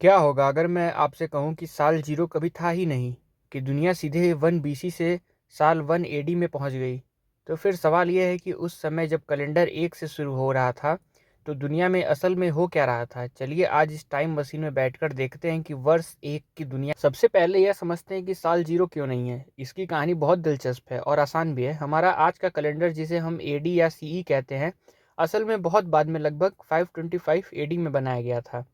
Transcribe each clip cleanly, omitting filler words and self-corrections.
क्या होगा अगर मैं आपसे कहूँ कि साल 0 कभी था ही नहीं, कि दुनिया सीधे 1 बीसी से साल 1 एडी में पहुँच गई? तो फिर सवाल ये है कि उस समय जब कैलेंडर 1 से शुरू हो रहा था, तो दुनिया में असल में हो क्या रहा था? चलिए आज इस टाइम मशीन में बैठकर देखते हैं कि वर्ष 1 की दुनिया। सबसे पहले यह समझते हैं कि साल 0 क्यों नहीं है। इसकी कहानी बहुत दिलचस्प है और आसान भी है। हमारा आज का कैलेंडर, जिसे हम एडी या सीई कहते हैं, असल में बहुत बाद में लगभग 525 एडी में बनाया गया था।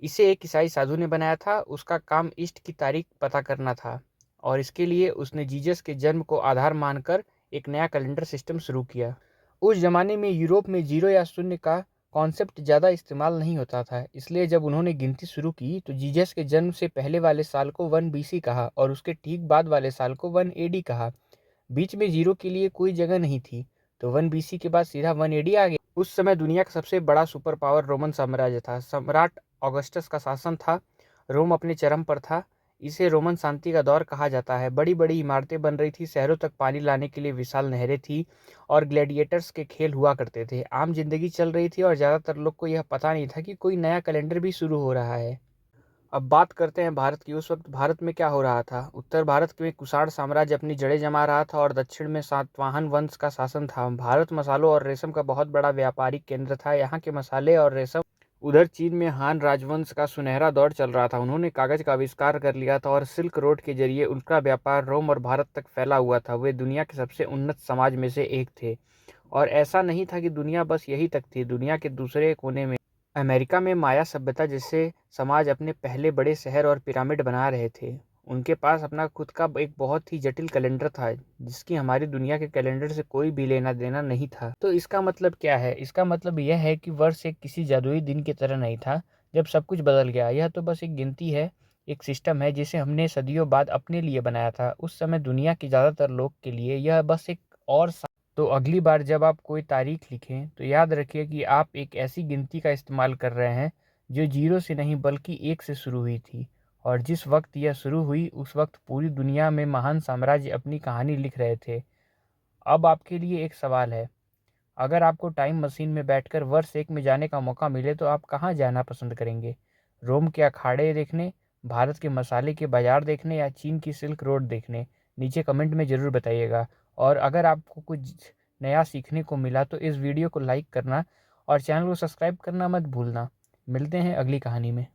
इसे एक ईसाई साधु ने बनाया था। उसका काम ईस्ट की तारीख पता करना था और इसके लिए उसने जीसस के जन्म को आधार मानकर एक नया कैलेंडर सिस्टम शुरू किया। उस जमाने में यूरोप में जीरो या शून्य का कॉन्सेप्ट ज़्यादा इस्तेमाल नहीं होता था, इसलिए जब उन्होंने गिनती शुरू की तो जीसस के जन्म से पहले वाले साल को 1 बीसी कहा और उसके ठीक बाद वाले साल को 1 एडी कहा। बीच में जीरो के लिए कोई जगह नहीं थी, तो 1 बीसी के बाद सीधा 1 एडी आ गया। उस समय दुनिया का सबसे बड़ा सुपर पावर रोमन साम्राज्य था। सम्राट ऑगस्टस का शासन था। रोम अपने चरम पर था। इसे रोमन शांति का दौर कहा जाता है। बड़ी बड़ी इमारतें बन रही थी, शहरों तक पानी लाने के लिए विशाल नहरें थी और ग्लैडिएटर्स के खेल हुआ करते थे। आम जिंदगी चल रही थी और ज़्यादातर लोग को यह पता नहीं था कि कोई नया कैलेंडर भी शुरू हो रहा है। अब बात करते हैं भारत की। उस वक्त भारत में क्या हो रहा था। उत्तर भारत में कुषाण साम्राज्य अपनी जड़ें जमा रहा था और दक्षिण में सातवाहन वंश का शासन था। भारत मसालों और रेशम का बहुत बड़ा व्यापारिक केंद्र था। यहाँ के मसाले और रेशम। उधर चीन में हान राजवंश का सुनहरा दौर चल रहा था। उन्होंने कागज का आविष्कार कर लिया था और सिल्क रोड के जरिए उनका व्यापार रोम और भारत तक फैला हुआ था। वे दुनिया के सबसे उन्नत समाज में से एक थे। और ऐसा नहीं था कि दुनिया बस यही तक थी। दुनिया के दूसरे कोने में अमेरिका में माया सभ्यता जैसे समाज अपने पहले बड़े शहर और पिरामिड बना रहे थे। उनके पास अपना खुद का एक बहुत ही जटिल कैलेंडर था, जिसकी हमारी दुनिया के कैलेंडर से कोई भी लेना देना नहीं था। तो इसका मतलब क्या है? इसका मतलब यह है कि वर्ष एक किसी जादुई दिन की तरह नहीं था जब सब कुछ बदल गया। यह तो बस एक गिनती है, एक सिस्टम है जिसे हमने सदियों बाद अपने लिए बनाया था। उस समय दुनिया के ज़्यादातर लोग के लिए यह बस एक और। तो अगली बार जब आप कोई तारीख लिखें तो याद रखिए कि आप एक ऐसी गिनती का इस्तेमाल कर रहे हैं जो 0 से नहीं बल्कि 1 से शुरू हुई थी। और जिस वक्त यह शुरू हुई उस वक्त पूरी दुनिया में महान साम्राज्य अपनी कहानी लिख रहे थे। अब आपके लिए एक सवाल है, अगर आपको टाइम मशीन में बैठकर वर्ष 1 में जाने का मौका मिले तो आप कहाँ जाना पसंद करेंगे? रोम के अखाड़े देखने, भारत के मसाले के बाजार देखने या चीन की सिल्क रोड देखने? नीचे कमेंट में ज़रूर बताइएगा। और अगर आपको कुछ नया सीखने को मिला तो इस वीडियो को लाइक करना और चैनल को सब्सक्राइब करना मत भूलना। मिलते हैं अगली कहानी में।